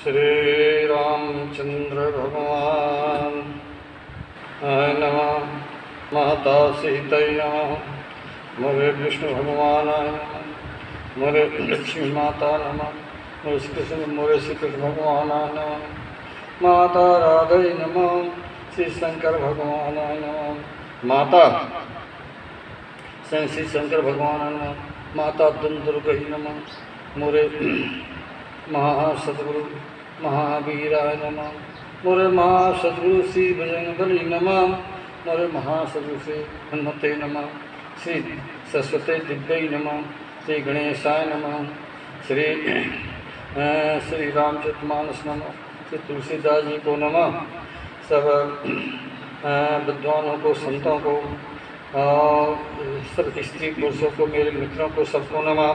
श्री रामचंद्र भगवान नमः। माता सीतै नमः। मोरे विष्णु भगवान नमः। मोरे लक्ष्मी माता नमः। मोरे श्री कृष्ण भगवान नमः। माता राधै नमः। श्री शंकर भगवान नमः। माता श्री शंकर भगवान नमः। माता दुर्गै नमः। मोरे महासद्गुरु महावीराय नमः। मोरे महासद्गुरु श्री बजरंगबली नमः। मोरे महासद्गुरु श्री हनुमते नमः। श्री सरस्वती दिव्यै नमः। श्री गणेशाय नमः। श्री रामचरितमानस नमः। श्री तुलसीदास जी को नमः। सब विद्वानों को, संतों को, सब स्त्री पुरुषों को, मेरे मित्रों को, सबको नमः।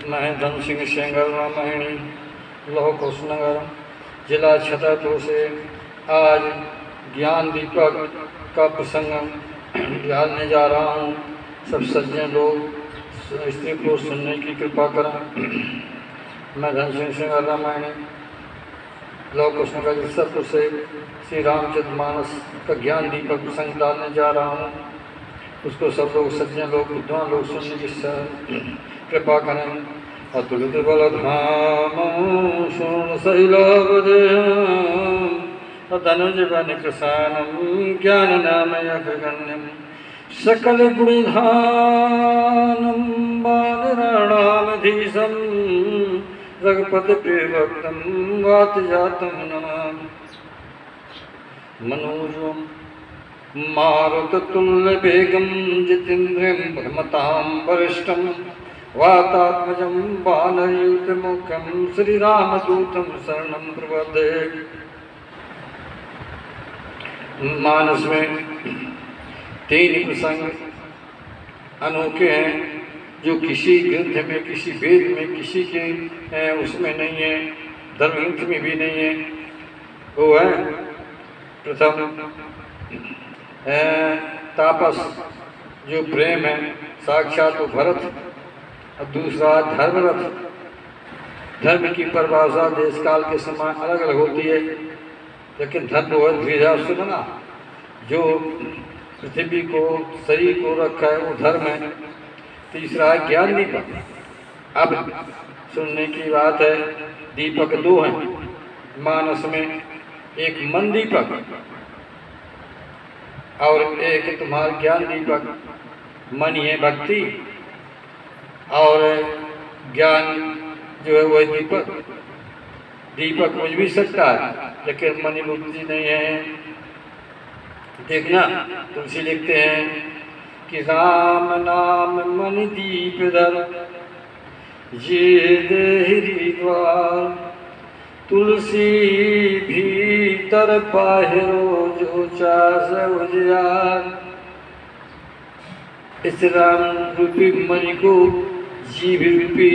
मैं धन सिंह सेंगर रामायणी लोह कुशनगर जिला छतरपुर से आज ज्ञान दीपक का प्रसंग डालने जा रहा हूँ। सब सज्जन लोग स्त्री पुरुष सुनने की कृपा करें। मैं धन सिंह सेंगर रामायणी लोह कुशनगर छतरपुर से श्री रामचरितमानस का ज्ञान दीपक प्रसंग डालने जा रहा हूँ। उसको सब लोग सज्जन लोग विद्वान लोग सुनने की कृपा करें। अतुलित बलधाम तनुज बन कृसानम ज्ञान नाम अग्रगण्यम सकल गुणधानम बालराणामधीशम रघुपति प्रियभक्तम वात जातम नमामि। मनोजम मारुततुल्य वेगं जितेन्द्रियं भ्रमतां वरिष्ठं वातात्मजं बालयुतमुखं श्रीरामदूतं शरणं प्रपद्ये। मानस में तीन प्रसंग अनोखे हैं जो किसी ग्रंथ में, किसी वेद में, किसी के उसमें नहीं है, धर्म ग्रंथ में भी नहीं है। वो है प्रथम तापस जो प्रेम है साक्षात भरत, और दूसरा धर्मरथ। धर्म की परिभाषा देश काल के समय अलग अलग होती है, लेकिन धर्म वो द्विजासु बना जो पृथ्वी को, शरीर को रखा है, वो धर्म है। तीसरा है ज्ञान दीपक। अब सुनने की बात है, दीपक दो हैं मानस में, एक मन दीपक और एक तुम्हारा ज्ञान दीपक। मन ही है भक्ति और ज्ञान जो है वह दीपक। दीपक बुझ भी सकता है लेकिन मन बुद्धि नहीं है। देखना तुलसी लिखते हैं कि राम नाम मन दीप धर ये देहरी द्वार तुलसी भीतर पाहिरो जो चास उजियार। इस राम रूपी मणि को जीव रूपी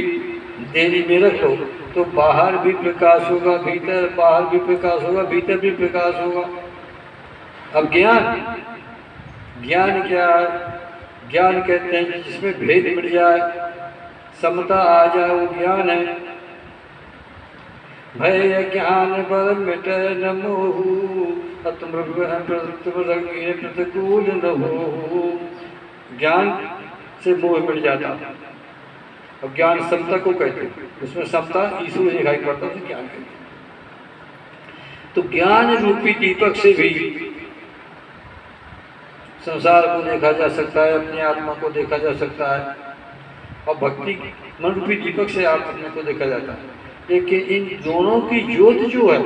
देरी में रखो तो बाहर भी प्रकाश होगा, भीतर, बाहर भी प्रकाश होगा, भीतर भी प्रकाश होगा। अब ज्ञान, ज्ञान क्या है? ज्ञान कहते हैं जिसमें भेद मिट जाए, समता आ जाए, वो ज्ञान है। भय ज्ञान पर मिट न मोहु प्रतिकूल न हो। ज्ञान से मोह मिट जाता है। और ज्ञान समता को कहते हैं, उसमें समता ईश्वर दिखाई पड़ता है, ज्ञान कहते हैं। तो ज्ञान रूपी दीपक से भी संसार को देखा जा सकता है, अपनी आत्मा को देखा जा सकता है, और भक्ति मन रूपी दीपक से आत्मा को देखा जाता है। लेकिन इन दोनों की ज्योत जो है,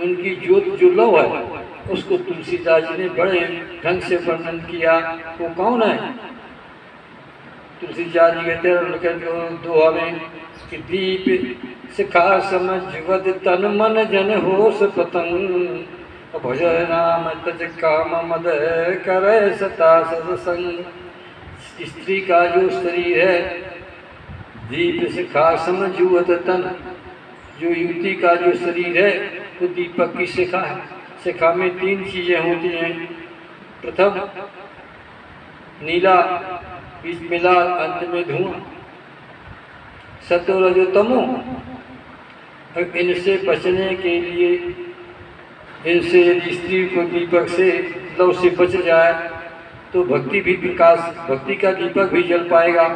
उनकी ज्योत जो लौ है, उसको तुलसीदास जी ने बड़े ढंग से वर्णन किया। वो कौन है? तुलसीदास जी कहते हैं दोहा में कि दीप शिखा समझवद तन मन जन होश पतंग भज नाम तज काम मद करे सता सत्संग। स्त्री का जो शरीर है, दीप शिखा समझवद तन, जो युवती का जो शरीर है वो दीपक की शिखा है। शिखा में तीन चीजें होती हैं। प्रथम नीला, बीच में लाल, अंत में धुआं। सतो रजो तमो। इनसे बचने के लिए, इनसे यदि स्त्री को दीपक से लव से बच जाए तो भक्ति भी प्रकाश, भक्ति का दीपक भी जल पाएगा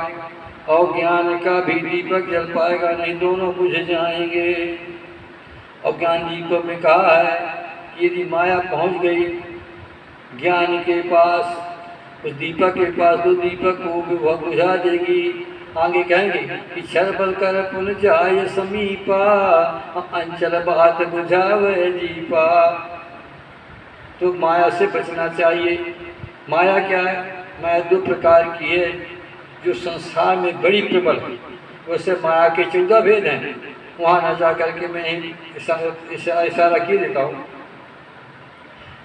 और ज्ञान का भी दीपक जल पाएगा, नहीं दोनों बुझ जाएंगे। और ज्ञान दीपक में कहा है कि यदि माया पहुंच गई ज्ञान के पास, उस दीपक के पास, तो दीपक को भी वह बुझा देगी। आगे कहेंगे कि छल कर पुन जाय समीपा, अंचल बात बुझावे दीपा। तो माया से बचना चाहिए। माया क्या है? माया दो प्रकार की है जो संसार में बड़ी प्रबल है। वैसे माया के 14 भेद हैं, वहाँ न जा कर के मैं इशारा किए देता हूँ।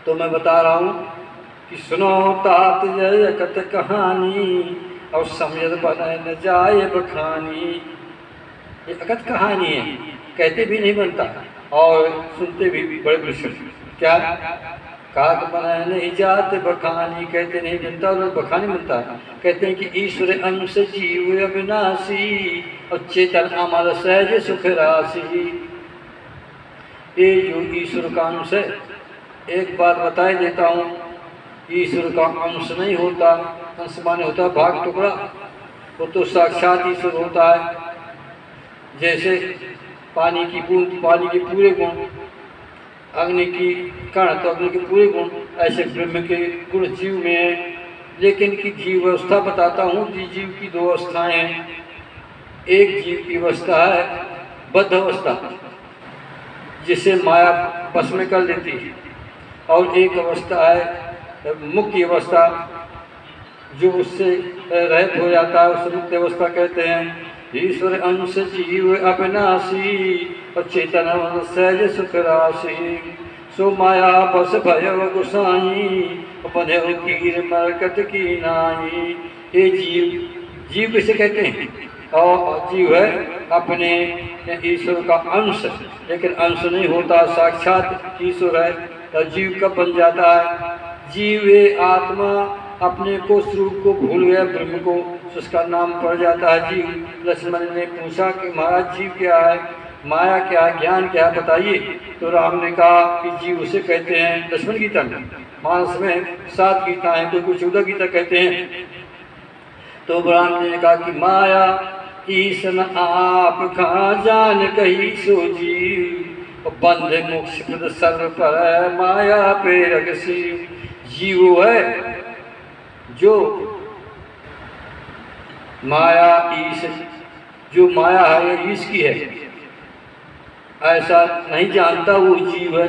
तो मैं बता रहा हूँ कि सुनो तात जय कथ कहानी, और समझ बने न जाए बखानी। ये अकथ कहानी है, कहते भी नहीं बनता और सुनते भी बड़े विषय। क्या कात बनाए नहीं जाते बखानी, कहते नहीं बनता और बखानी बनता है। कहते हैं कि ईश्वर अंश जीव अविनाशी, और चेतन अमर सहज सुख राशि। ये जो ईश्वर का अंश है, एक बात बताई देता हूँ, ईश्वर का अंश नहीं होता। अंश माने होता है भाग टुकड़ा, वो तो साक्षात ईश्वर होता है। जैसे पानी की बूंद, पानी के पूरे गुण, अग्नि की कण तो अग्नि के पूरे गुण, ऐसे ब्रह्म के गुण जीव में है। लेकिन की जीव अवस्था बताता हूँ कि जीव की 2 अवस्थाएं हैं। एक जीव की अवस्था है बद्ध अवस्था, जिसे माया बस में कर लेती है, और एक अवस्था है मुक्ति अवस्था, जो उससे रहित हो जाता है, उसे मुक्ति अवस्था कहते हैं। ईश्वर अंश जीव अविनाशी, और चेतन सहज सुख राशि। सो माया बस भय गुसाई, बने कीर मरकत की नाई। ये जीव किसे कहते हैं? और जीव है अपने ईश्वर का अंश, लेकिन अंश नहीं होता, साक्षात ईश्वर है। तो जीव कब बन जाता है? जीव ये आत्मा अपने को, स्वरूप को भूल गया, ब्रह्म को, उसका नाम पड़ जाता है जीव। लक्ष्मण ने पूछा कि महाराज जीव क्या है, माया क्या है, ज्ञान क्या है, बताइए। तो राम ने कहा कि जीव उसे कहते हैं, लक्ष्मण गीता में, मानस में 7 गीता हैं, कोई 14 गीता कहते हैं। तो राम ने कहा कि माया ईसन आप कहाँ जान कही सो जीव, बंध मोक्ष पद सर्व पर माया प्रेरक शिव। जीव है जो माया ईश, जो माया है ये ईश की है, ऐसा नहीं जानता वो जीव है।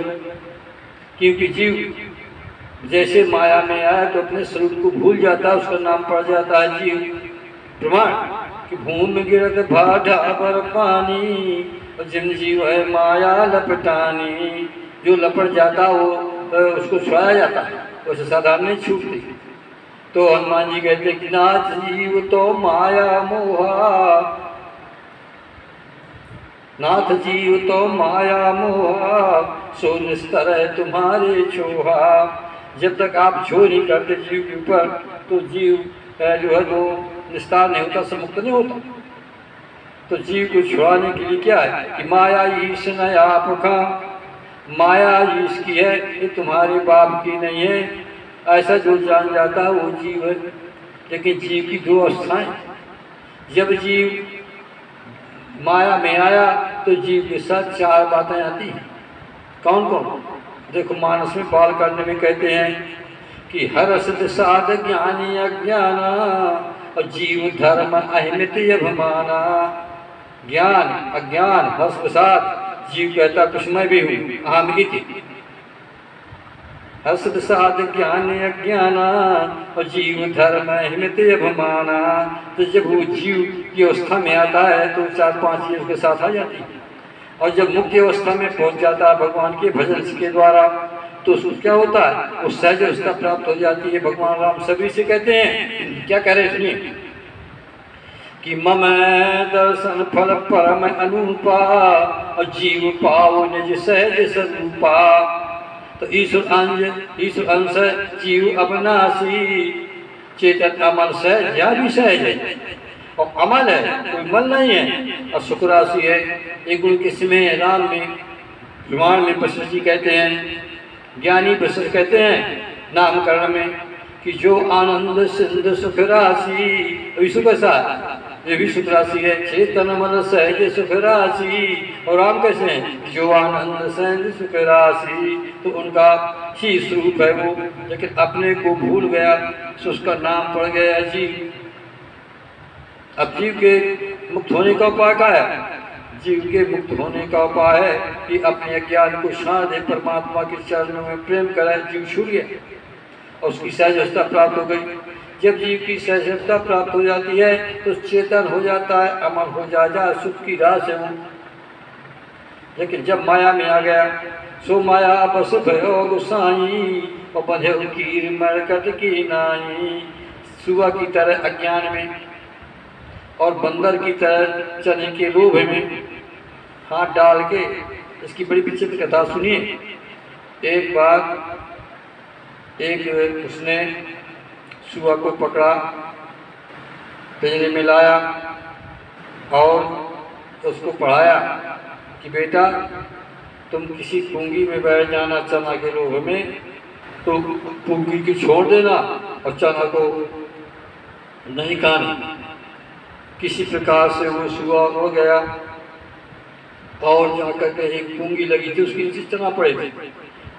क्योंकि जीव जैसे माया में आया तो अपने स्वरूप को भूल जाता है, उसका नाम पड़ जाता है जीव। प्रमाण कि भूमि गिरत भाटा पर पानी, और जिन जीव है माया लपटानी। जो लपट जाता वो उसको छुड़ाया जाता है, उसे साधारण नहीं छूटती। तो हनुमान जी कहते कि नाथ जीव तो माया मोहा, नाथ जीव तो माया मोहा, सो निस्तर है तुम्हारे छोहा। जब तक आप छो नहीं करते जीव के ऊपर, तो जीव जो है तो निस्तार नहीं होता, समुक्त नहीं होता। तो जीव को छुड़ाने के लिए क्या है कि माया ईश न आपका, माया ईश की है, ये तुम्हारे बाप की नहीं है। ऐसा जो जान जाता है वो जीव है। लेकिन जीव की 2 अवस्थाएं, जब जीव माया में आया तो जीव के साथ 4 बातें आती हैं। कौन कौन? देखो मानस में बाल करने में कहते हैं कि हर्ष साध ज्ञानी अज्ञाना, और जीव धर्म अहिमित अभिमाना। ज्ञान अज्ञान हर्ष प्रसाद, जीव कहता कुछ मैं भी हूँ, अहम इति। हर्ष प्रसाद ज्ञान अज्ञाना, और जीव धर्म अहिमित अभिमाना। तो जब वो जीव की अवस्था में आता है तो 4-5 चीज़ के साथ आ जाती है। और जब मुक्ति अवस्था में पहुंच जाता है भगवान के भजन के द्वारा, तो उसको क्या होता है, उस सहज अवस्था प्राप्त हो जाती है। भगवान राम सभी से कहते हैं, क्या कह रहे हैं सुनिए, कि मम दर्शन फल परम अनूपा, और जीव पाओ निज सहज स्वरूपा। तो ईश्वर अंश जीव अविनाशी, चेतन अमर सहज, या भी सहज है। और अमल है, कोई मन नहीं है। और सुख राशि है, एक गुण किसमें राम में, रामायण में वशिष्ठ जी कहते हैं, ज्ञानी वशिष्ठ कहते हैं नामकरण में कि जो आनंद सिंध सुख राशि, अभी सुख ऐसा ये भी सुख राशि है। चेतन मन सहज सुख राशि, और राम कैसे हैं, जो आनंद सहज सुख राशि, तो उनका ही स्वरूप है वो, लेकिन अपने को भूल गया तो उसका नाम पड़ गया जीव। अब जीव के मुक्त होने का उपाय क्या है, जीव के मुक्त होने का उपाय है कि अपने ज्ञान को शांत दे, परमात्मा के चरणों में प्रेम कराए, जीव छूट गया और उसकी सहजता प्राप्त हो गई। जब जीव की सहजता प्राप्त हो जाती है तो चेतन हो जाता है, अमर हो जा सुख की राह से वो। लेकिन जब माया में आ गया, सो माया बस भयो गुसाई, और बंधे कीर मरकट की नाई। सुबह की तरह अज्ञान में और बंदर की तरह चने के लोभ में हाथ डाल के, इसकी बड़ी विचित्र कथा सुनिए। एक बार उसने सुआ को पकड़ा, पिंजरे में लाया और उसको पढ़ाया कि बेटा तुम किसी पुंगी में बैठ जाना चना के लोभ में, तो पुंगी को छोड़ देना और चना को नहीं खाना। किसी प्रकार से वो सुआ उड़ गया और जाकर के एक पुंगी लगी थी, उसके नीचे चना पड़े थे,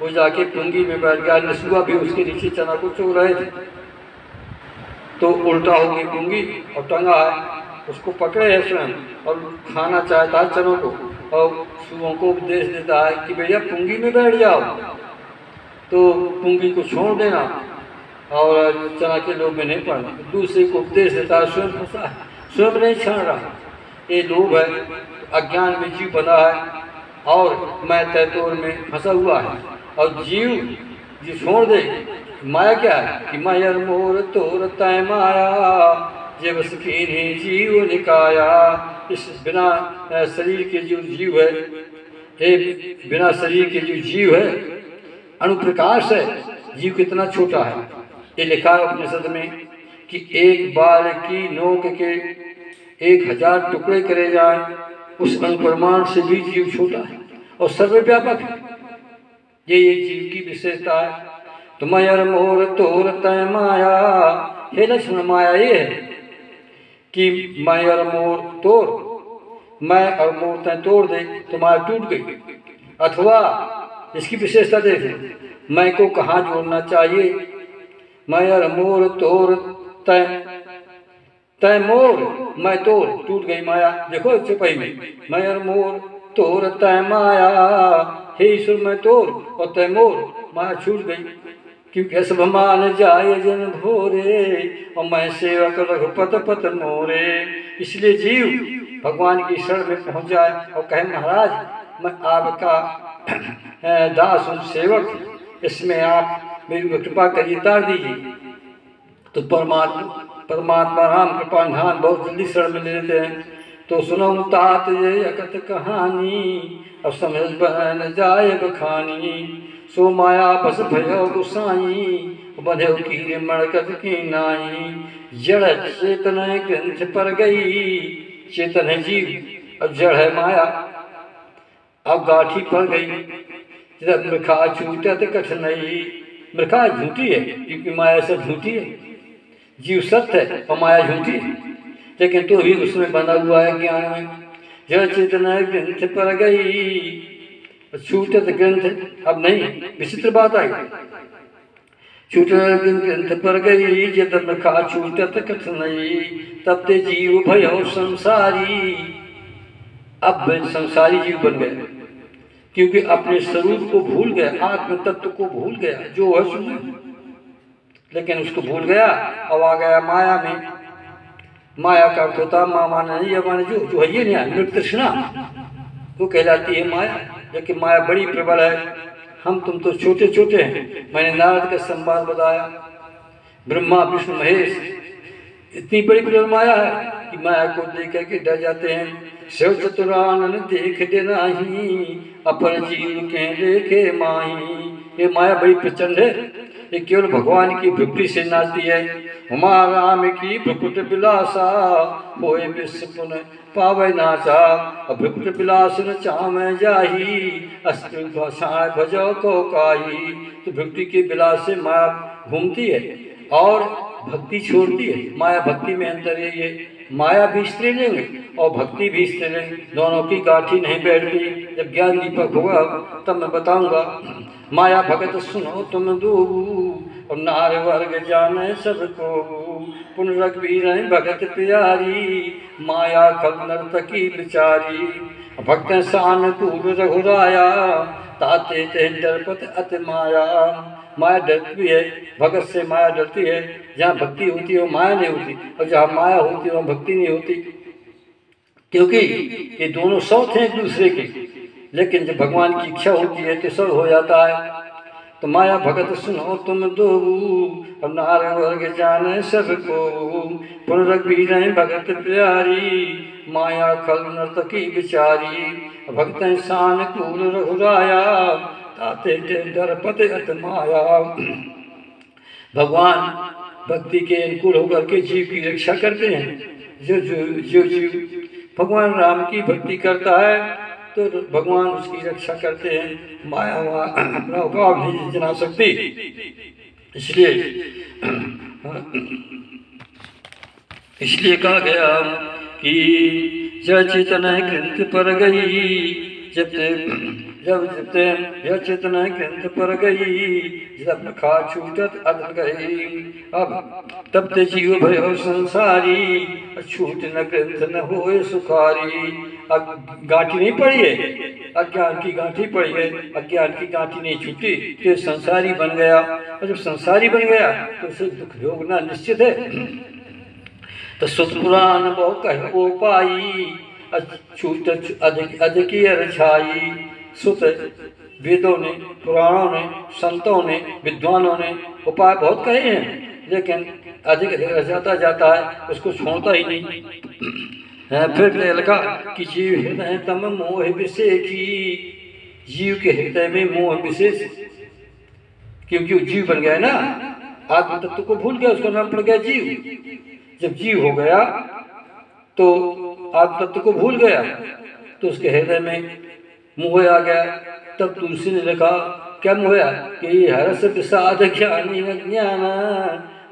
वो जाके पुंगी में बैठ गया। नसुआ भी उसके नीचे चना को चुग रहे थे, तो उल्टा हो गई पुंगी और टंगा है, उसको पकड़े है स्वयं और खाना चाहता है चनों को, और सुओं को उपदेश देता है कि भैया पुंगी में बैठ जाओ, तो पुंगी को छोड़ देना और चना के लोभ में नहीं पड़ना। दूसरे को उपदेश देता है, स्वयं फंसा है, स्वयं नहीं छाड़ रहा। ये लोभ है, अज्ञान में जीव बना है और मैं तैतोर में फंसा हुआ है। और जीव छोड़ दे, माया क्या है कि मायर मोर तोर तय माया, जब सकीन जीव निकाया। इस बिना शरीर के जो जीव है, बिना शरीर के जो जीव है अनुप्रकाश है, जीव कितना छोटा है। ये लिखा है उपनिषद में कि एक बाल की नोक के 1000 टुकड़े करे जाए, उस अनुप्रमाण से भी जीव छोटा है और सर्वव्यापक है। ये जीव की विशेषता है। तो मयर मोर तोर तय माया, हे लक्ष्मण माया ये है कि मयर मोर तोड़, मैं और मोर तय तोड़ दे तो माया टूट गई। अथवा इसकी विशेषता देखें, मैं को कहाँ जोड़ना चाहिए, मयर मोर तोर तय मोर, मैं तोड़, टूट गई माया। देखो चौपाई में मयर मोर तोर तय माया, हे ईश्वर मैं तोड़ और तय मोर, माया छूट गई। क्योंकि सब मान जाए जन भोरे, और मैं सेवक रघुपत पत मोरे। इसलिए जीव भगवान की शरण में पहुंच जाए और कहे महाराज मैं आपका दास हूँ, सेवक, इसमें आप मेरी कृपा करिए, तार दीजिए। तो परमात्मा राम कृपा निधान बहुत जल्दी शरण में ले लेते हैं। तो सुनो तात ये अकथ कहानी, अब समझ बन जाए बखानी। सो माया बस भयो गुसाई, बंधे कीर मरकत की नाई। जड़ चेतन ग्रंथ पर गई, चेतन है जीव अब जड़ है माया, अब गाठी पड़ गई। जब मृखा छूटत कठिनाई, मृखा झूठी है क्योंकि माया सब झूठी है, जीव सत्य है और माया झूठी है, लेकिन तो भी उसमें बंधा हुआ है ज्ञान में। जड़ चेतन ग्रंथ पर गई, छूटत ग्रंथ अब नहीं, विचित्र बात आई। छूटत ग्रंथ पर गई, जब मृखा छूटत कठिनाई। तब ते जीव भयो संसारी, अब संसारी जीव बन गए क्योंकि अपने स्वरूप को भूल गया, आत्म तत्व को भूल गया जो है सुन, लेकिन उसको भूल गया अब आ गया माया में। माया का अर्थ होता मामा नहीं, माने जो है ये नहीं, मृत तृष्णा वो कहलाती है माया। लेकिन माया बड़ी प्रबल है, हम तुम तो छोटे छोटे हैं। मैंने नारद का संवाद बताया, ब्रह्मा विष्णु महेश, इतनी बड़ी प्रबल माया है कि माया को देख करके डर जाते हैं। शिव चतुरानन देख दे नाही, अपन जीव के देखे माही। ये माया बड़ी प्रचंड है, ये केवल भगवान की भक्ति से नाचती है हुमा राम की भ्रुकुट बिलासा होए विश्व पुन पावे नाचा। भ्रुकुट बिलास न चाम जाही अस्त्र भाषाएं भजो को काई। तो भ्रुकुटी के बिलास से माया घूमती है और भक्ति छोड़ती है। माया भक्ति में अंतर है। ये माया भी स्त्रीलिंग और भक्ति भी स्त्रीलिंग, दोनों की गांठी नहीं बैठती। जब ज्ञान दीपक होगा तब मैं बताऊंगा। माया भगत सुनो तुम दो और नार वर्ग जाने सबको। पुन रघुवीर भगत प्यारी माया खल नर्तकी बिचारी। भक्त सानुकूल रघुराया ताते ते डरपत अति माया। माया डरती है, भगत से माया डरती है। जहाँ भक्ति होती है वो माया नहीं होती, और जहाँ माया होती है वहाँ भक्ति नहीं होती। क्योंकि ये दोनों सौत हैं एक दूसरे के, लेकिन जब भगवान की इच्छा होती है तो सब हो जाता है। तो माया भगत सुनो तुम दो और नार वर्ग जाने सबको। पुन रघुवीर भगत प्यारी माया खल नर्तकी बिचारी। भक्त सानुकूल रघुराया ताते डरपत अति माया। भगवान भक्ति के अनुकूल होकर के जीव की रक्षा करते हैं। जो जीव भगवान राम की भक्ति करता है तो भगवान उसकी रक्षा करते हैं। माया अपना उपाय नहीं जना सकती। इसलिए कहा गया कि जब चेतन ग्रंथ पर गई जब चेतन ग्रंथ पर गई जब खा छूटत अदल गई। अब तब ते जीव भयो संसारी छूट न ग्रंथ न होए सुखारी। अब गांठी नहीं पड़ी है, अज्ञान की गांठी पड़ी है। अज्ञान की गांठी नहीं छूटी तो संसारी बन गया, और जब संसारी बन गया तो उसे दुख भोगना निश्चित है। तो सुत पुराण बहु कहो पाई छूट अधिक छाई। सुत वेदों ने, पुराणों ने, संतों ने, विद्वानों ने उपाय बहुत कहे हैं, लेकिन अधिक रह जाता है, उसको छोड़ता ही नहीं। फिर लिखा कि जीव हृदय तम मोह विशेषी। जीव के हृदय में मोह विशेष, क्योंकि जीव बन गया ना, आत्म तत्व को भूल गया, उसका नाम पड़ गया जीव। जब जीव हो गया तो आत्म तत्व को भूल गया तो उसके हृदय में मोह आ गया। तब तुलसी ने लिखा, क्या मोह कि हर्ष विषाद ज्ञानी अज्ञान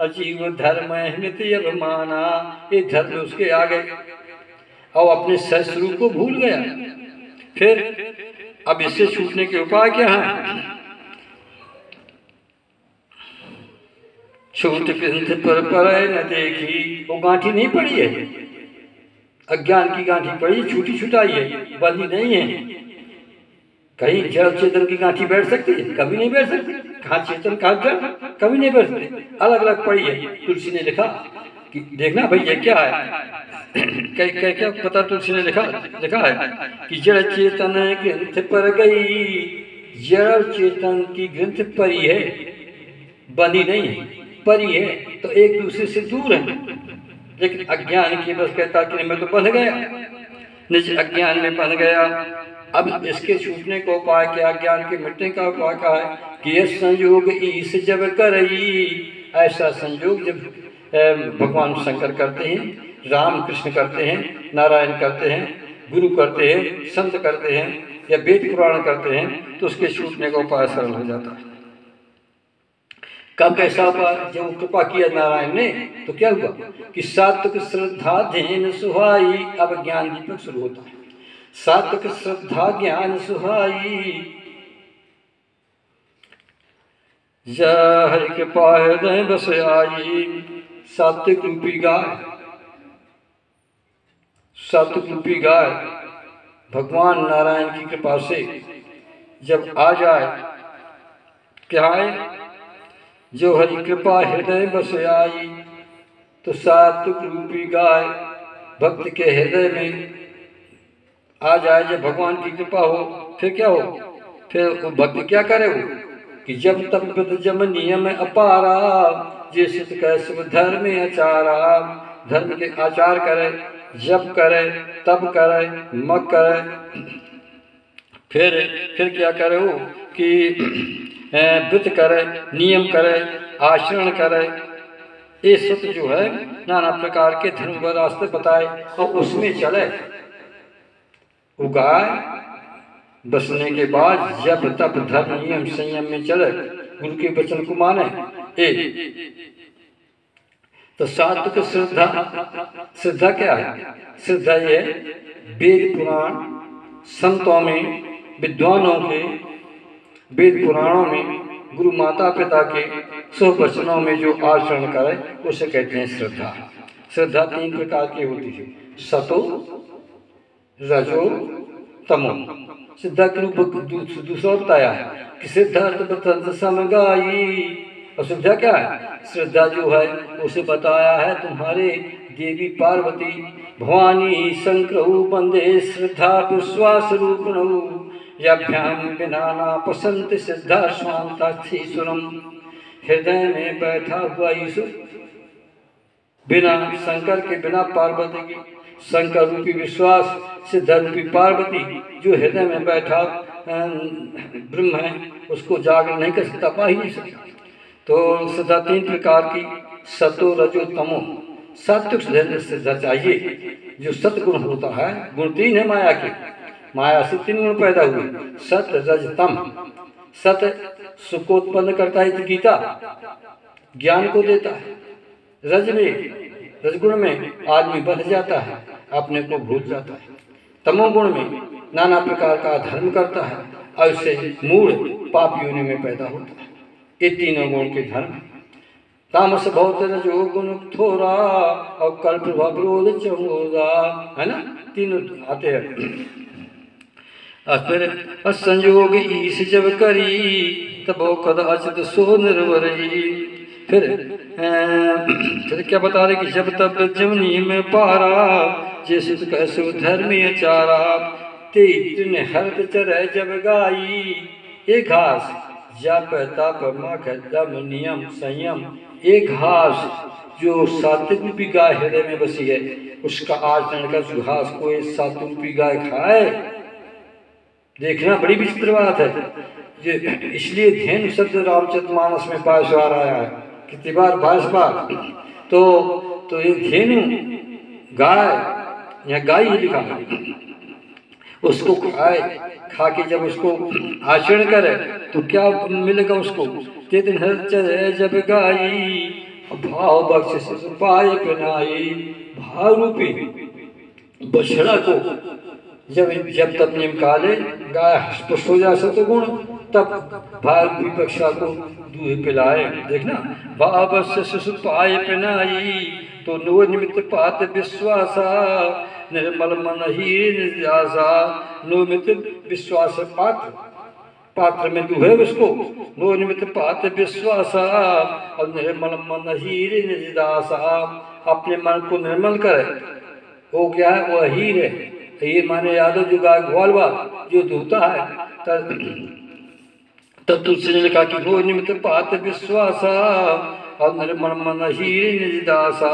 अजीव धर्म नित्य अभिमाना। ये धर्म उसके आ गए और अपने सहस्वरूप को भूल गया। फिर अब इससे छूटने के उपाय क्या है? छूट ग्रंथ पर न देखी। वो गांठी नहीं पड़ी है, अज्ञान की गांठी पड़ी, छूटी छुटाई है, बंदी नहीं है। कहीं जड़ चेतन की गांठी बैठ सकती है? कभी नहीं बैठ सकती। कहाँ चेतन कहाँ जड़, कभी नहीं बैठ सकती, अलग अलग पड़ी है। तुलसी ने लिखा कि देखना भाई ये क्या है। क्या पता तुलसी ने लिखा है कि जड़ चेतन ग्रंथ पर गई। जड़ चेतन की ग्रंथ परी है, बंदी नहीं है। परी है तो एक दूसरे से दूर है, लेकिन अज्ञान की बस कहता कि मैं तो बंध गया, निज अज्ञान में बंध गया। अब इसके छूटने का उपाय क्या, ज्ञान के मिटने का उपाय क्या है कि यह संयोग ईश जब करई। ऐसा संयोग जब भगवान शंकर करते हैं, राम कृष्ण करते हैं, नारायण करते हैं, गुरु करते हैं, संत करते हैं या वेद पुराण करते हैं, तो उसके छूटने का उपाय सरल हो जाता है। कब कैसा उपाय? जब कृपा किया नारायण ने तो क्या हुआ कि सात्विक श्रद्धा ध्यान सुहाई। अब ज्ञान दीपक शुरू होता है। सात्विक श्रद्धा ज्ञान सुहाई जय हरि कृपा हृदय बस आई। सात्विक रूपी गाय, सात्विक रूपी गाय भगवान नारायण की कृपा से जब आ जाए, क्या है? जो हरि कृपा हृदय बस आई। तो सात्विक रूपी गाय भक्त के हृदय में आ जाए, जब भगवान की कृपा हो, फिर क्या हो? फिर वो भक्त क्या करे? वो कि जब तब जम नियम अपारा जिस कैसे धर्म आचारा। धर्म के आचार करे, जब करे, तब करे, मग करे। फिर क्या करे वो कि व्रत करे, नियम करे, आचरण करे, ये सत्य जो है नाना प्रकार के धर्म व रास्ते बताए और उसमें चले। उगाए बसने के बाद जब तप धर्म नियम संयम में चले, गुरु के वचन को माने। तो सात्विक श्रद्धा, श्रद्धा क्या है? श्रद्धा ये वेद पुराण संतों में, विद्वानों के वेद पुराणों में, गुरु माता पिता के शुभ वचनों में जो आचरण करे उसे कहते हैं श्रद्धा। श्रद्धा 3 प्रकार की होती है, सतो रजो तमो। श्रद्धा के रूप दूसरा बताया है कि सिद्धार्थ समगाई। और श्रद्धा क्या है? श्रद्धा जो है उसे बताया है तुम्हारे देवी पार्वती भवानी शंकरऊ बंदे श्रद्धा विश्वास रूपणऊ याभ्याम बिना ना पसंत श्रद्धा स्वांताक्षीश्वरम। हृदय में बैठा हुआ ईश्वर, बिना शंकर के, बिना पार्वती की, शंकर रूपी विश्वास, सिद्धा रूपी पार्वती जो हृदय में बैठा ब्रह्म है उसको जागर नहीं कर सकता, पा ही नहीं सकता। तो श्रद्धा 3 प्रकार की, सतो रजो तमो। सात्विक श्रद्धा चाहिए जो सतगुण होता है। गुण 3 है माया के, माया से 3 गुण पैदा हुए, सत रज तम। सत सुख को उत्पन्न करता है, तो गीता ज्ञान को देता है। रज में, रजगुण में आदमी बंध जाता है, अपने को भूल जाता है। तमोगुण में नाना प्रकार का धर्म करता है और इससे मूढ़ पाप योनि में पैदा होता है। ये 3 गुण के धर्म। तामस बहुत रजो गुण थोड़ा और कल्प विरोध चमोदा, है ना, 3 आते हैं। फिर असंयोग ईश जब करी तबो कद अचित सो निर्वरी। फिर क्या बता रहे कि जब तब जमनी में पारा जैसे तो कैसे धर्मी चारा तेन हरत चरय जब गाई। एक घास जप तप मख दम नियम संयम, एक घास जो सात्विक रूपी गाय हृदय में बसी है उसका आचरण कर उस घास को एक सात्विक रूपी गाय खाए। देखना बड़ी विचित्र बात है, इसलिए धेनु शब्द रामचरितमानस में 22 बार आया है। कितनी बार? 22 बार। तो ये धेनु गाय या गाय ही लिखा है, उसको खाए, खा के जब उसको आचरण करे तो क्या मिलेगा उसको? तेतन हर जब गाई भाव बख्श पाए पिनाई। भाव रूपी बछड़ा को जब तब नियम काले गाय पुष्ट हो जा सतो गुण, तब भाव रूपी बछड़ा को दूध पिलाए। देखना, भाव बख्श पाए पिनाई तो नो निमित्त पात विश्वासा निर्मल मन ही निर्यासा। नो निमित्त विश्वास पात्र, पात्र में दुहे उसको, नो निमित्त पात विश्वासा और निर्मल मन ही निर्दासा। अपने मन को निर्मल करे, वो क्या है? वो हीर है। हीर माने यादव जो गाय ग्वालवा जो धोता है, तब तुलसी ने लिखा कि नो निमित्त पात विश्वासा और निर्मल मन ही निर्दासा।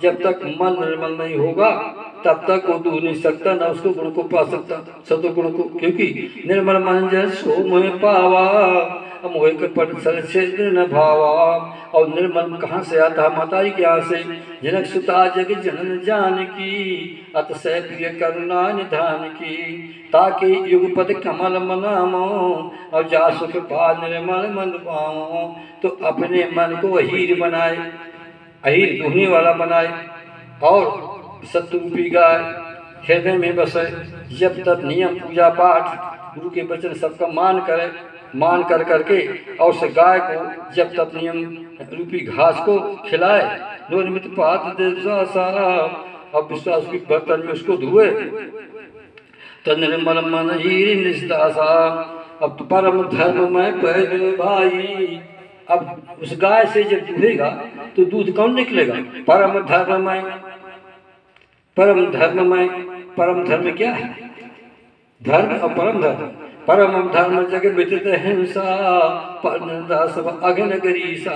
जब तक मन निर्मल नहीं होगा तब तक वो दूर नहीं सकता, ना उसको गुण को पा सकता, सतगुण को। क्योंकि निर्मल मन जन सो मोह पावा मोह के पट से न भावा। और निर्मल कहाँ से आता? माताजी के यहाँ से। जनक सुता जग जनन जान की अतसय प्रिय करुणा निधान की। ताकि युगपद कमल मनामो और जा सुख पा निर्मल मन पाओ। तो अपने मन को हीर बनाए, अहीर दुहने वाला बनाए और सत्रूपी गाय हृदय में बसे। जब तक नियम पूजा पाठ गुरु के वचन सबका मान करे, मान कर करके और उस गाय को जब तक नियम रूपी घास को खिलाए, नो निमित्त पात विश्वासा और विश्वास की बर्तन में उसको धुए, तो निर्मल मन ही निस्तासा। अब तो परम धर्म में पैदल भाई। अब उस गाय से जब दूहेगा तो दूध कौन निकलेगा? परम धर्ममय। परम धर्ममय, परम धर्म क्या है? धर्म और परम धर्म। परम धर्म जग विदित हिंसा सब अघन गरीसा।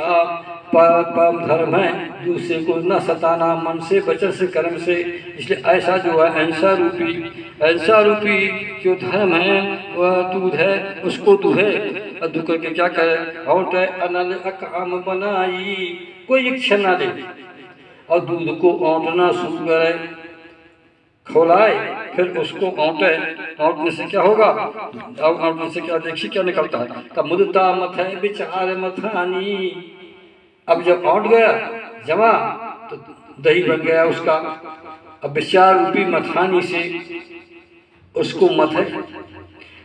परम धर्म है, दूसरे को न सताना, मन से वचन से कर्म से। इसलिए ऐसा जो है अहिंसा रूपी जो धर्म है वह दूध है, उसको दूहे और दूध करके क्या करे, और अनल अकाम बनाई, कोई इच्छा ना ले और दूध को औंटना शुरू करे, खौलाए, फिर उसको औंटे। औंटने से क्या होगा, अब औंटने से क्या, देखिए क्या निकलता है, तब मुदता मथ है विचार मथानी। अब जब औंट गया जमा तो दही बन गया उसका। अब विचार रूपी मथानी से उसको मथे,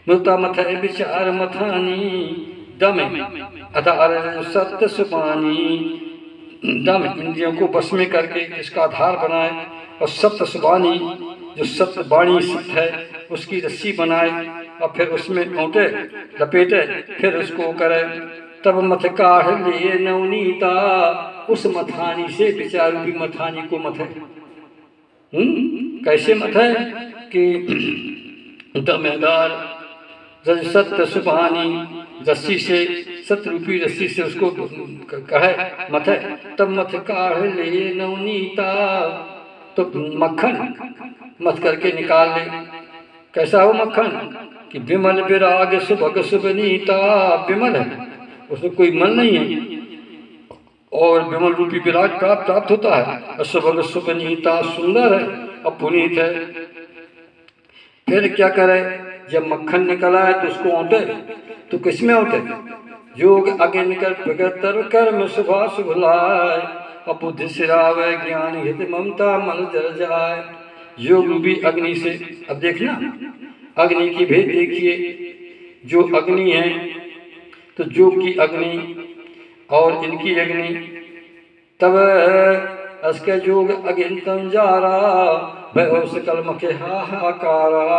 मुदता मथ है विचार मथानी, दम अधार सत्य सुपानी, दम इंद्रियों को बस में करके इसका आधार बनाए, और सत्य सुबानी जो सत्य वाणी सत्य है उसकी रस्सी बनाए, और फिर उसमें औंटे लपेटे, फिर उसको करे, तब मथ काढ़ ले नवनीता, उस मथानी से विचार रूपी मथानी को मथे। कैसे मथे कि दमेदार सत्य सुबानी रस्सी से, सत्य रूपी रस्सी से उसको कहे मथे, तब मथ काढ़ ले नवनीता, तो मक्खन मत करके निकाल ले। कैसा हो मक्खन कि विमल विराग सुभग सुबनीता, विमल है उसमें कोई मन नहीं है, और विमल रूपी विराग प्राप्त होता है, और सुभग सुबनीता सुंदर है और पुनीत है। फिर क्या करे, जब मक्खन निकला है तो उसको औंटे, तो किसमें औंटे, योग आगे निकल प्रगतर कर्म शुभा शुभ लाए, और बुद्धि सिरावे ज्ञान हित ममता मन जल जाए। योग रूपी अग्नि से, अब देखना अग्नि की भेद देखिए, जो अग्नि है तो योग की अग्नि और इनकी अग्नि, तब उसके योग अगिनतम जारा भय सकल मखे हाहाकारा।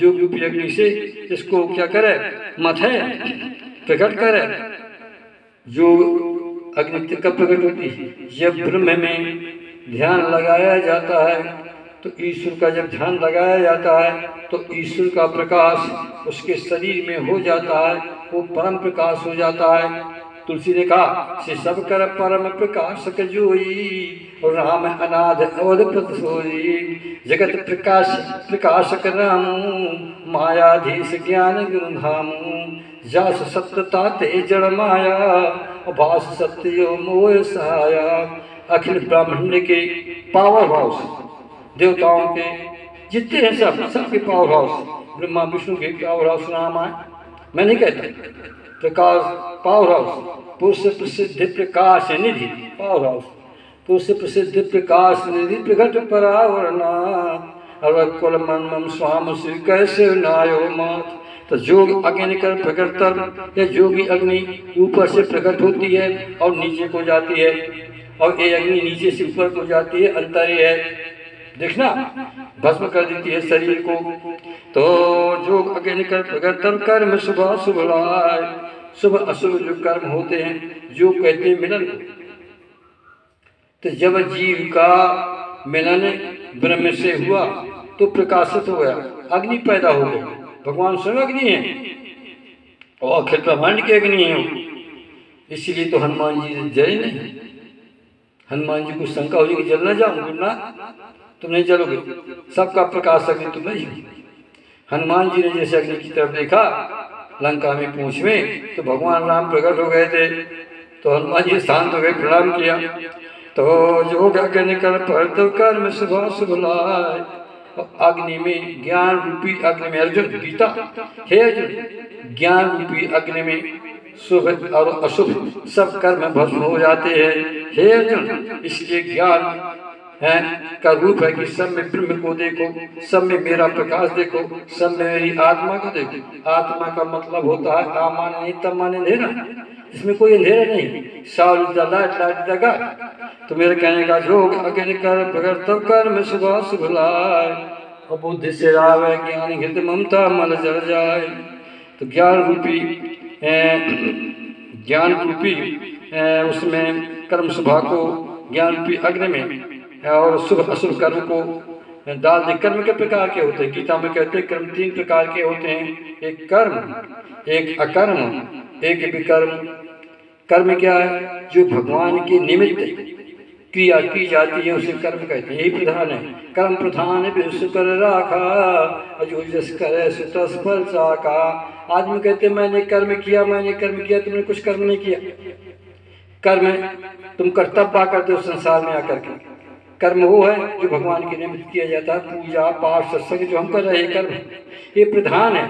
योग रूपी अग्नि से इसको क्या करे, मथे प्रकट करे। योग अग्नि कब प्रकट होती है, जब ब्रह्म में ध्यान लगाया जाता है, तो ईश्वर का जब ध्यान लगाया जाता है तो ईश्वर का प्रकाश उसके शरीर में हो जाता है, वो परम प्रकाश हो जाता है। तुलसी ने कहा से सब कर परम प्रकाशक जोई, और राम अनाथ अवध सोई, जगत प्रकाशक राम मायाधीश ज्ञान गुरु धामू, जास सत्यता ते जड़ माया, भास सत्यो मोह सहाया। अखिल ब्राह्मण के पावर हाउस, देवताओं के जितने हैं सबके पावर हाउस, ब्रह्मा विष्णु के पावर हाउस नाम है, मैं नहीं कहता, प्रकाश पावर हाउस, पुरुष प्रसिद्ध प्रकाश निधि पावर हाउस, पुरुष प्रसिद्ध प्रकाश निधि प्रगट परावरणा, अवकुल मन मम स्वाम श्री कैसे नायो मात। तो जोग अग्नि कर प्रकट तर, या जोगी अग्नि ऊपर से प्रकट होती है और नीचे को जाती है, और ये अग्नि नीचे से ऊपर को जाती है, अंतर ही है, देखना भस्म कर देती है शरीर को। तो जोग अग्नि कर प्रकट तर कर्म शुभ शुभ लाए, शुभ अशुभ जो कर्म होते हैं जो कहते हैं मिलन को। तो जब जीव का मिलन ब्रह्म से हुआ तो प्रकाशित हो गया, अग्नि पैदा हो गई, भगवान स्वयं अग्नि है और अखिल ब्रह्मांड की अग्नि है। इसलिए तो हनुमान जी जले नहीं, हनुमान जी को शंका हो कि जल न जाऊंगी ना, तुम नहीं जलोगे, सबका प्रकाश अग्नि तुम नहीं। हनुमान जी ने जैसे अग्नि की तरफ देखा लंका में पूंछ में, तो भगवान राम प्रकट हो गए थे, तो हनुमान जी शांत हो गए, प्रणाम किया। तो जो अग्नि कर पर कर्म शुभ शुभ लाए, अग्नि में ज्ञान रूपी अग्नि में, अर्जुन गीता हे अर्जुन, ज्ञान रूपी अग्नि में शुभ और अशुभ सब कर्म भस्म हो जाते हैं। हे अर्जुन, इसलिए ज्ञान है का रूप है कि सब में ब्रह्म को देखो, सब में मेरा प्रकाश देखो, सब में मेरी आत्मा को देखो। आत्मा का मतलब होता है आ माने नहीं तब माने अंधेरा, इसमें कोई अंधेरा नहीं, साल लाइट लगा। तो मेरे कहने का जोग अग्नि कर प्रगट तब कर्म शुभ शुभ लाए, और बुद्धि से रावे ज्ञान हृदय ममता मन जल जाए। तो ज्ञान रूपी उसमें कर्म शुभा को ज्ञान रूपी अग्नि में, और शुभ अशुभ कर्म को डाल दे। कर्म के प्रकार के होते हैं, गीता में कहते हैं कर्म 3 प्रकार के होते हैं, एक कर्म, एक अकर्म, एक विकर्म। कर्म क्या है? जो भगवान के निमित्त क्रिया की जाती है उसे कर्म कहते हैं। यही प्रधान है। कर्म प्रधान विश्व कर राखा, जो जस करे सो तस फल चाखा। आदमी कहते मैंने कर्म किया, मैंने कर्म किया। तुमने कुछ कर्म नहीं किया। कर्म तुम कर्तव्य करते हो संसार में आकर के। कर्म वो है जो भगवान के निमित्त किया जाता है। पूजा पाठ सत्संग जो हम कर रहे हैं कर्म, ये प्रधान है,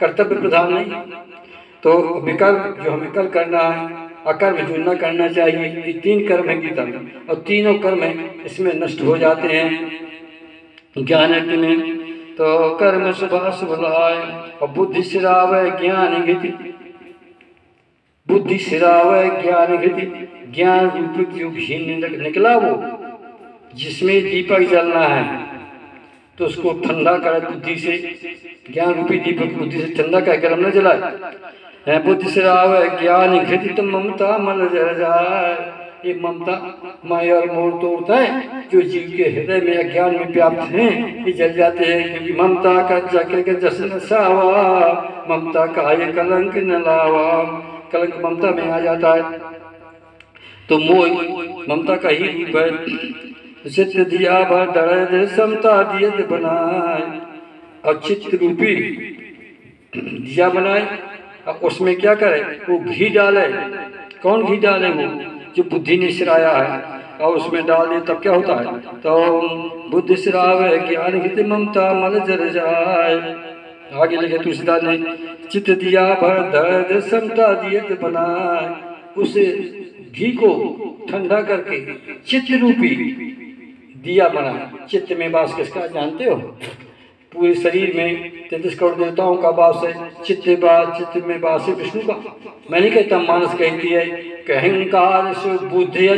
कर्तव्य प्रधान नहीं। तो विकर्म जो हमें कल करना है, अकर्म जो न करना चाहिए, ये 3 कर्म है गीता में। और तीनों कर्म है इसमें नष्ट हो जाते हैं ज्ञान में। तो कर्म शुभाशुभ लाए और बुद्धि सिरावे ज्ञान गति। बुद्धि सिरावे ज्ञान गति। ज्ञान रूप जो घी निकला वो जिसमें दीपक जलना है तो उसको ठंडा करे बुद्धि से। ज्ञान रूपी दीपक बुद्धि से ठंडा कर गरम न जलाए। बुद्धि सिरावे ज्ञान घृति तो ममता मल जल जाए। ये ममता माया और मोड़ तोड़ता है। जो जीव के हृदय में अज्ञान में व्याप्त हैं ये जल जाते हैं, क्योंकि ममता का जाके के जश्न सावा। ममता का ये कलंक न लावा। कलंक ममता में आ जाता है। तो मोह ममता का ही रूप है। चित्त दिया भर दर्द समता दियत बनाए। और चित्त रूपी दिया बनाए। अब उसमें क्या करे? वो घी डाले। कौन घी डाले? वो जो बुद्धि ने सिराया है और उसमें डाल दे तब क्या होता है? तो बुद्धि सिरावे ज्ञान हित ममता मल जर जाए। आगे लिखे तुलसीदास ने चित्त दिया भर दर्द समता दियत बनाए। उस घी को ठंडा करके चित्त रूपी दिया बना। चित्त में वास किसका जानते हो? पूरे शरीर में 33 करोड़ देवताओं का वास है। चित्त में वास है विष्णु का। मैं नहीं कहता, मानस कहती है कहंकार बुद्धि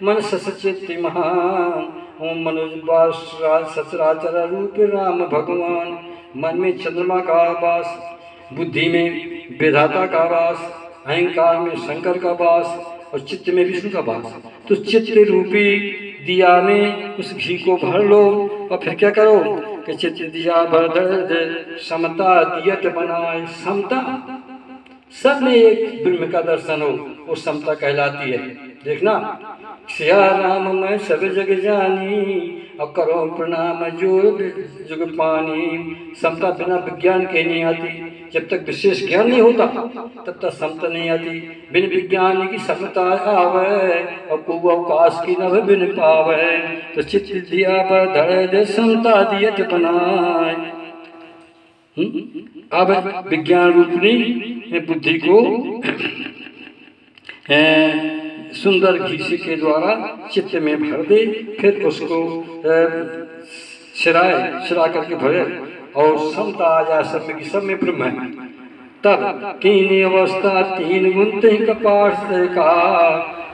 मन सचित महान। ओम मनुज सचराचर रूप राम भगवान। मन में चंद्रमा का वास, बुद्धि में विधाता का वास, अहंकार में शंकर का वास और चित्त में विष्णु का वास। तो चित्त रूपी दिया में उस घी को भर लो और फिर क्या करो कि चित्त दिया भर दर्द समता दियत बनाए। समता, सब में एक ब्रह्म का दर्शन हो, वो समता कहलाती है। देखना, सिया राम मैं सब जग जानी और करो प्रणाम जो जुग पानी। समता बिना विज्ञान के नहीं आती। जब तक विशेष ज्ञान नहीं होता तब तक समता नहीं आती। बिन विज्ञान की समता आवे और को अवकाश की नभ बिन पावे। तो चित्त दिया पर दर्द समता दियत बनाए। अब विज्ञान रूपनी बुद्धि को सुंदर घी के द्वारा चित्त में भर दे। फिर उसको सिरा करके भरे और समता आ जाए। सब में, सब में ब्रह्म है। तब 3 अवस्था 3 गुण ते कपाट का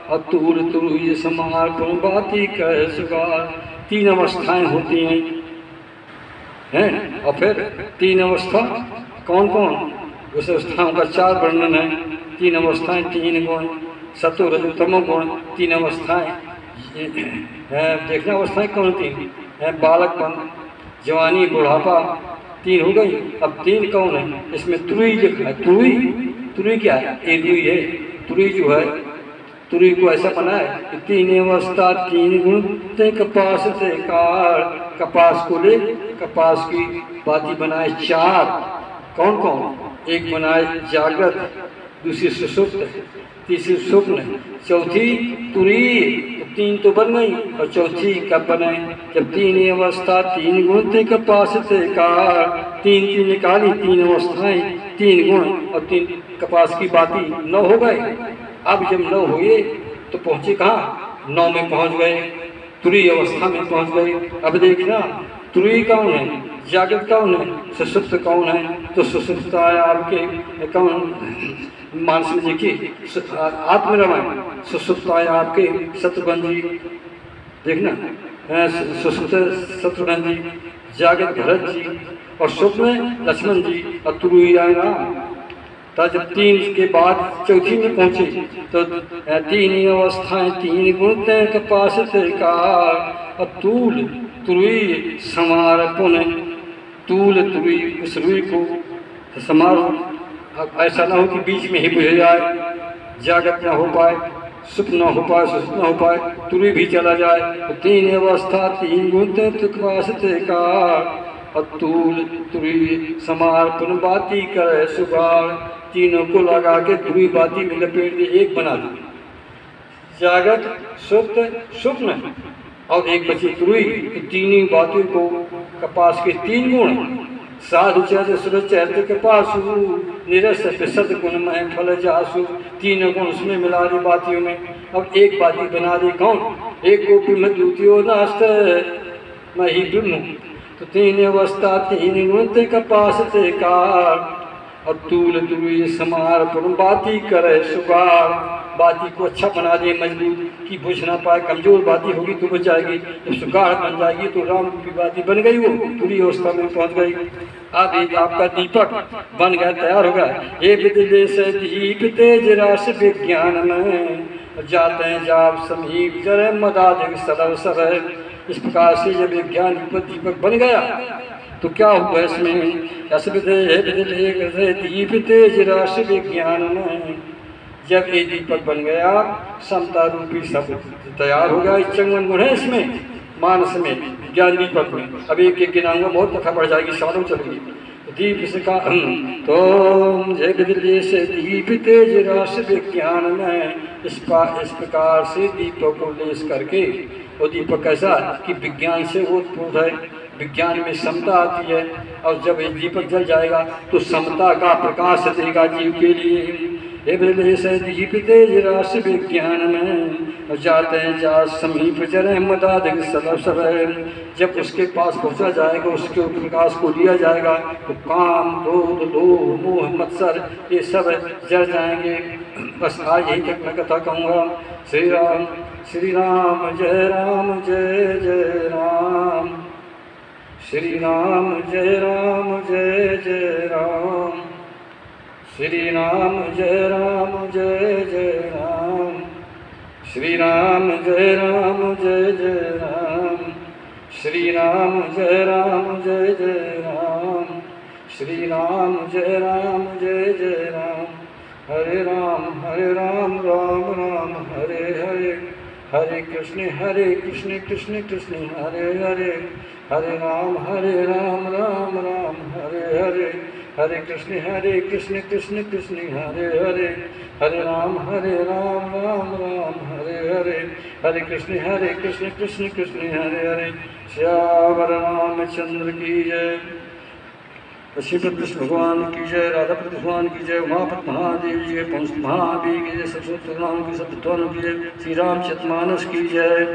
और तूल तुरु समार्पण बाती कह सुगार। 3 अवस्थाएं होती हैं। और फिर 3 अवस्था कौन कौन? उस अवस्थाओं का 4 वर्णन है। 3 अवस्थाएं 3 गुण, सत्व रजो तमो गुण 3 अवस्थाएं। देखना अवस्थाएं कौन 3 है? बालकपन, जवानी, बुढ़ापा 3 हो गई। अब 3 कौन है? इसमें तुरी लिखा है। तुरी क्या है? एक रुई है। तुरी जो है, तुरी को ऐसा बनाए कि 3 अवस्था 3 गुण ते कपास ते कार। कपास को ले, कपास की बाती बनाए 4। कौन कौन? एक बनाए जागृत, दूसरी सुषुप्त, तीसरी स्वप्न, चौथी तुरी। 3 तो बन गई और चौथी कब बनाए? जब 3 अवस्था 3 गुण थे कपास थे कार। 3 निकाली, 3 अवस्थाएं 3 गुण और 3 कपास की बाती 9 हो गए। अब जब 9 हुए तो पहुंचे कहाँ? 9 में पहुंच गए, तुरी अवस्था में पहुंच गए। अब देखना, तुरी कौन है? जागृत कौन है? सुषुप्त कौन है? तो सुषुप्त आपके कौन? मानस में देखिए आत्मरामायण। सुषुप्त आपके शत्रुघ्न जी। देखना, सुषुप्त शत्रुघ्न जी, जागृत भरत जी और स्वप्न लक्ष्मण जी और तुरुई राम। तो जब 3 के बाद चौथी में पहुंचे तो 3 अवस्थाएं 3 गुण ते कपास ते कार और तूल तुरुई समार्पण। तूल तुरुई, उस रुई को समारो। अब ऐसा ना हो कि बीच में ही बुझ जाए। जागृत न हो पाए, सुख न हो पाए, सुख न हो पाए, तुरी भी चला जाए। तो तीन अवस्था तीन गुण तुकवासते का, अतूल तुरी समार्पण बाती करे सुगाड़। तीनों को लगा के तुरी बाती में लपेट दे, एक बना दे। जागृत, सुप्त, स्वप्न और एक बची तुरी। तो तीनों बातों को कपास के तीन गुण, साधु चरित्र सुरत चैत्य कपासु, निरस सद गुण में फल जासु। तीनों गुण उसमें मिला दी बातियों में, अब एक बाती बना दी। कौन? एक गोपी में द्वितीय नास्त मैं ही ब्रह्म। तो तीन अवस्था तीन गुण ते कपास ते कार, और तूल तुरी समार्पण बाती करे सुगार। बाती को अच्छा बना दे, मजबूत की बुझ ना पाए, कमजोर बाती होगी तो बुझ जाएगी, जब सुगार बन जाएगी तो राम की बाती बन गई, वो पूरी अवस्था में पहुंच गई। अब एक आपका दीपक बन गया, तैयार हो गया। ये विद्य से दीप तेज रास विज्ञान में, जाते हैं जाप समीप जरे मदादिक सरल सरल। इस प्रकार से जब विज्ञान दीपक बन गया तो क्या हुआ इसमें? दीप तेज रास विज्ञान में, जब ये दीपक बन गया, समता रूपी सब तैयार हो गया। चंगन गुण है इसमें, मानस में, ज्ञान दीपक में। अब एक एक गिनाऊंगा, बहुत कथा बढ़ जाएगी, सालों चलेगी। दीप से का तो जय से दीप तेज रास विज्ञान में, इस प्रकार से दीपक को लेस करके, वो दीपक कैसा कि विज्ञान से ओतप्रोत है, विज्ञान में समता आती है। और जब ये दीपक जल जाएगा तो समता का प्रकाश देगा जीव के लिए। से दीप तेज रास विज्ञान में, जाते हैं जा समीप जरे मदादिक सरल सरल। जब उसके पास पहुंचा जाएगा, उसके प्रकाश को लिया जाएगा, तो काम क्रोध लोभ मोह मत्सर ये सब जल जाएंगे। बस आज यही तक मैं कथा कहूँगा। श्री राम जय राम जय जय राम। श्री राम जय जय राम। श्री राम जय जय राम। श्री राम जय जय राम। श्री राम जय जय राम। श्री राम जय जय राम। हरे राम राम राम हरे हरे, हरे कृष्ण कृष्ण कृष्ण हरे हरे, हरे राम राम राम हरे हरे, हरे कृष्ण कृष्ण कृष्ण हरे हरे, हरे राम राम राम हरे हरे, हरे कृष्ण कृष्ण कृष्ण हरे हरे। श्याम रामचंद्र की जय, श्रीपद कृष्ण भगवान की जय, राधा कृष्ण भगवान की जय, उमापति महादेव जी, पंच महादेव की जय, सरस्वती नाम की सब की जय, श्री राम चतमानस की जय।